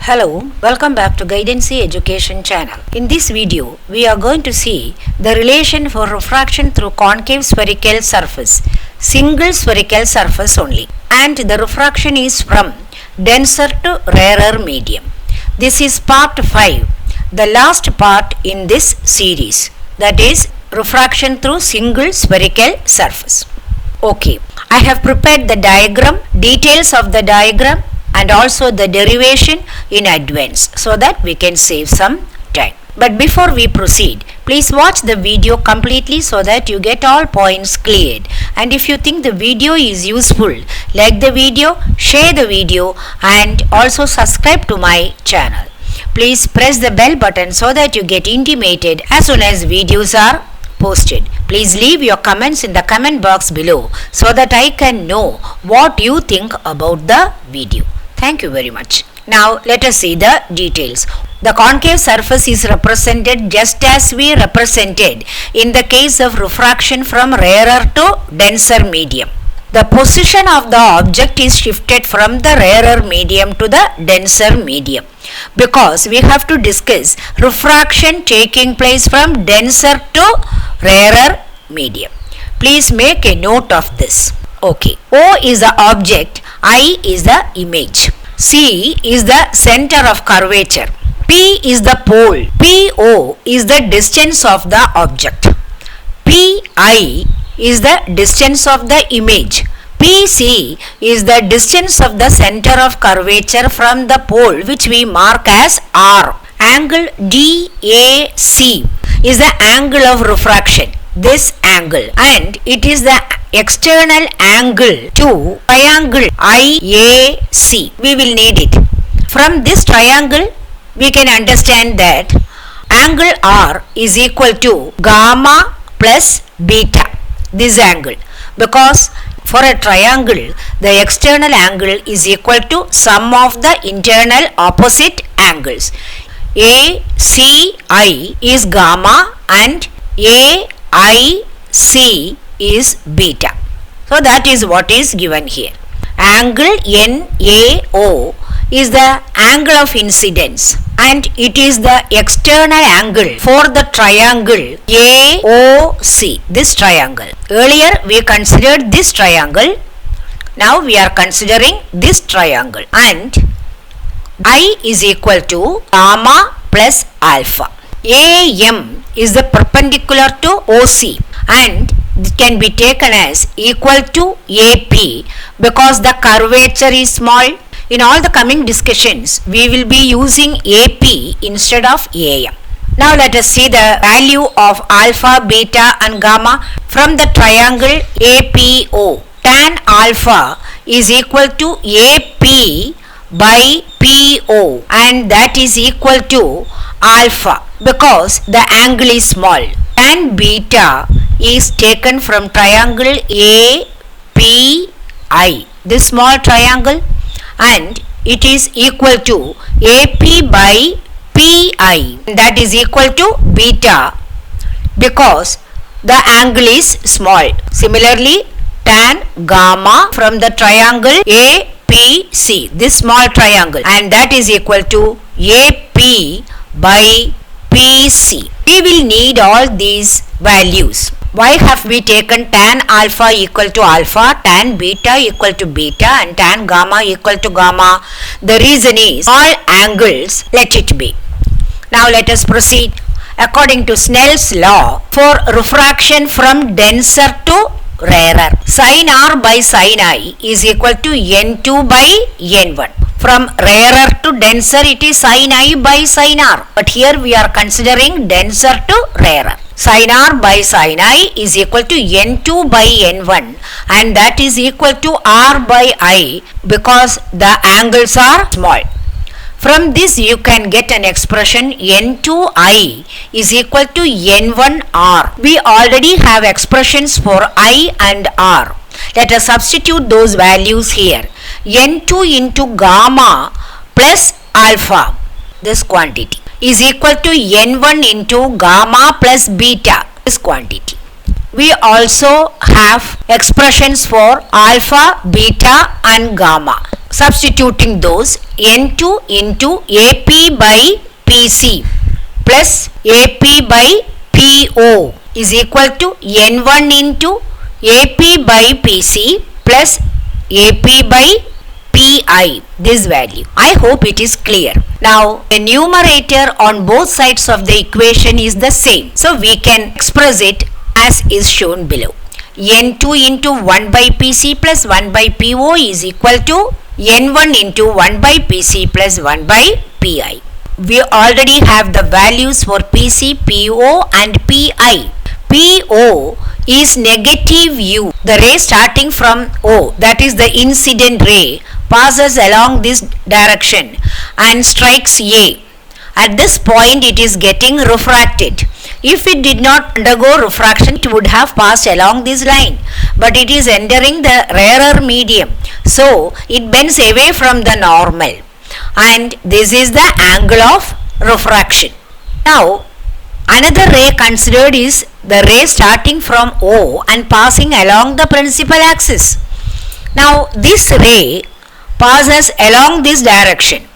Hello, welcome back to Guidancy Education channel. In this video, we are going to see the relation for refraction through concave spherical surface, single spherical surface only. And the refraction is from denser to rarer medium. This is part 5, the last part in this series. That is refraction through single spherical surface. Okay, I have prepared the diagram, details of the diagram and also the derivation in advance so that we can save some time. But before we proceed, please watch the video completely so that you get all points cleared. And if you think the video is useful, like the video, share the video and also subscribe to my channel. Please press the bell button so that you get intimated as soon as videos are posted. Please leave your comments in the comment box below so that I can know what you think about the video. Thank you very much. Now let us see the details. The concave surface is represented just as we represented in the case of refraction from rarer to denser medium. The position of the object is shifted from the rarer medium to the denser medium because we have to discuss refraction taking place from denser to rarer medium. Please make a note of this. Okay. O is the object, I is the image. C is the center of curvature. P is the pole. PO is the distance of the object. PI is the distance of the image. PC is the distance of the center of curvature from the pole, which we mark as R. Angle DAC is the angle of refraction, this angle, and it is the external angle to triangle IAC. We will need it. From this triangle, we can understand that angle R is equal to gamma plus beta, this angle, because for a triangle, the external angle is equal to sum of the internal opposite angles. ACI is gamma and AIC is beta. So that is what is given here. Angle NAO is the angle of incidence and it is the external angle for the triangle AOC, this triangle. Earlier we considered this triangle, now we are considering this triangle, and I is equal to gamma plus alpha. AM is the perpendicular to OC and it can be taken as equal to AP because the curvature is small. In all the coming discussions, we will be using AP instead of AM. Now let us see the value of alpha, beta and gamma from the triangle APO. Tan alpha is equal to AP by PO and that is equal to alpha because the angle is small. Tan beta is taken from triangle API, this small triangle, and it is equal to AP by PI, that is equal to beta because the angle is small. Similarly, tan gamma from the triangle APC, this small triangle, and that is equal to AP by PC. We will need all these values. Why have we taken tan alpha equal to alpha, tan beta equal to beta and tan gamma equal to gamma? The reason is all angles, let it be. Now let us proceed. According to Snell's law, for refraction from denser to rarer, sin R by sin I is equal to N2 by N1. From rarer to denser, it is sin I by sin R. But here we are considering denser to rarer. Sin R by sin I is equal to N2 by N1 and that is equal to R by I because the angles are small. From this you can get an expression N2I is equal to N1R. We already have expressions for I and R. Let us substitute those values here. N2 into gamma plus alpha, this quantity, is equal to N1 into gamma plus beta, this quantity. We also have expressions for alpha, beta and gamma. substituting those, N2 into AP by PC plus AP by PO is equal to N1 into AP by PC plus AP by PI, this value. I hope it is clear. Now the numerator on both sides of the equation is the same, so we can express it as is shown below. N2 into 1 by PC plus 1 by PO is equal to N1 into 1 by PC plus 1 by PI. We already have the values for PC, PO and PI. PO is negative U. The ray starting from O, that is the incident ray, passes along this direction and strikes A. At this point it is getting refracted. If it did not undergo refraction, it would have passed along this line, but it is entering the rarer medium, so it bends away from the normal, and this is the angle of refraction. Now another ray considered is the ray starting from O and passing along the principal axis. Now this ray passes along this direction.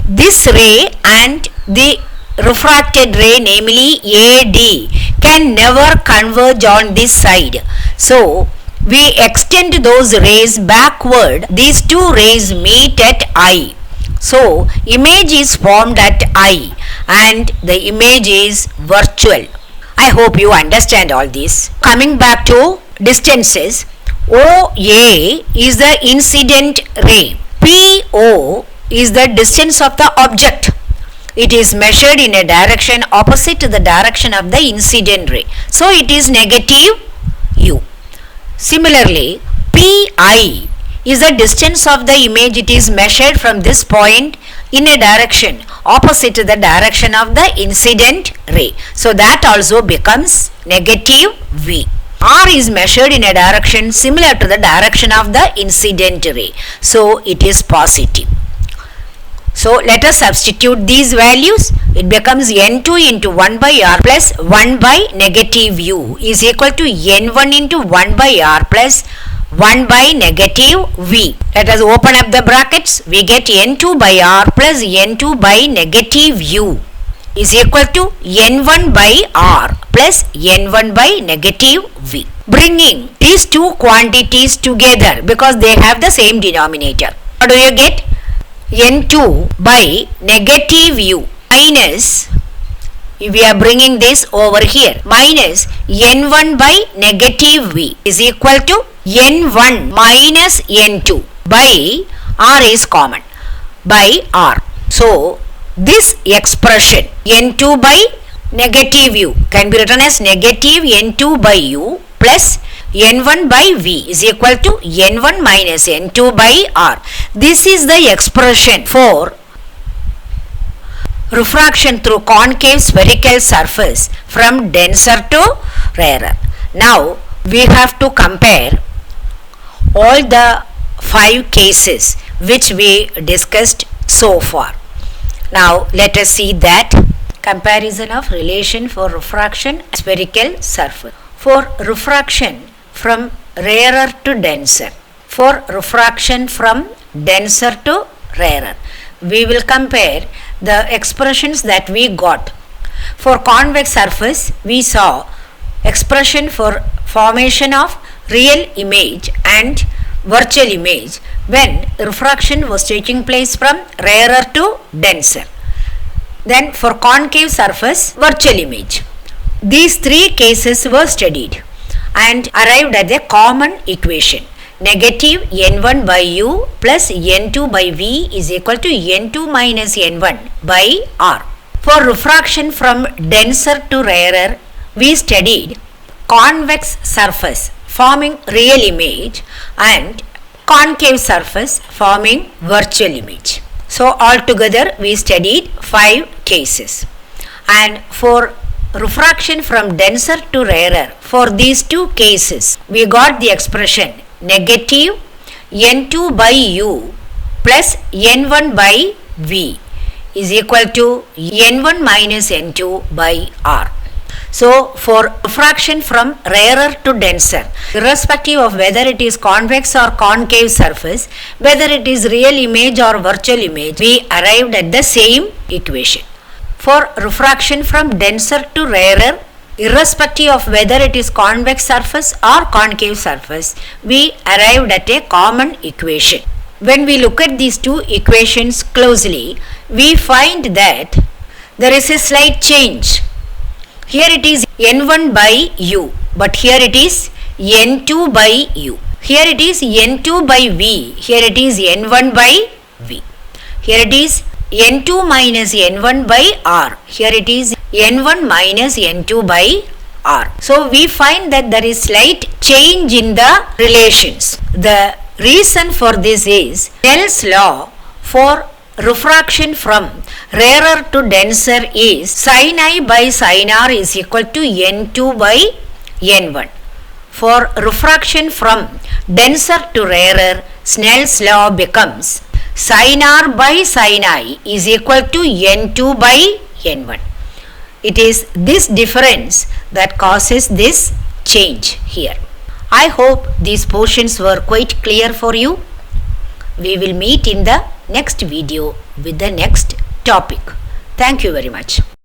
This ray and the refracted ray, namely AD, can never converge on this side. So we extend those rays backward. These two rays meet at I. So image is formed at I and the image is virtual. I hope you understand all this. Coming back to distances, OA is the incident ray. PO is the distance of the object. It is measured in a direction opposite to the direction of the incident ray, so it is negative U. Similarly, PI is the distance of the image. It is measured from this point in a direction opposite to the direction of the incident ray, so that also becomes negative V. R is measured in a direction similar to the direction of the incident ray, so it is positive. So let us substitute these values. It becomes N2 into 1 by R plus 1 by negative U is equal to N1 into 1 by R plus 1 by negative V. Let us open up the brackets. We get N2 by R plus N2 by negative U is equal to N1 by R plus N1 by negative V. Bringing these two quantities together, because they have the same denominator, what do you get? N2 by negative U minus, we are bringing this over here, minus N1 by negative V is equal to N1 minus N2 by R is common, by R. So this expression N2 by negative U can be written as negative N2 by U plus N1 by V is equal to N1 minus N2 by R. This is the expression for refraction through concave spherical surface from denser to rarer. Now we have to compare all the 5 cases which we discussed so far. Now let us see that comparison of relation for refraction spherical surface. For refraction from rarer to denser, for refraction from denser to rarer, we will compare the expressions that we got. For convex surface, we saw expression for formation of real image and virtual image when refraction was taking place from rarer to denser. Then for concave surface, virtual image. These 3 cases were studied and arrived at a common equation. Negative N1 by U plus N2 by V is equal to N2 minus N1 by R. For refraction from denser to rarer, we studied convex surface forming real image and concave surface forming virtual image. So altogether we studied 5 cases. And for refraction from denser to rarer, for these 2 cases we got the expression negative N2 by U plus N1 by V is equal to N1 minus N2 by R. So for refraction from rarer to denser, irrespective of whether it is convex or concave surface, whether it is real image or virtual image, we arrived at the same equation. For refraction from denser to rarer, irrespective of whether it is convex surface or concave surface, we arrived at a common equation. When we look at these two equations closely, we find that there is a slight change. Here it is n1 by u, but here it is n2 by u. Here it is n2 by v, here it is n1 by v. Here it is n2 minus n1 by r, here it is n1 minus n2 by r. So we find that there is slight change in the relations. The reason for this is Snell's law for refraction from rarer to denser is sin I by sin r is equal to n2 by n1. For refraction from denser to rarer, Snell's law becomes sin r by sin I is equal to n2 by n1. It is this difference that causes this change here. I hope these portions were quite clear for you. We will meet in the next video with the next topic. Thank you very much.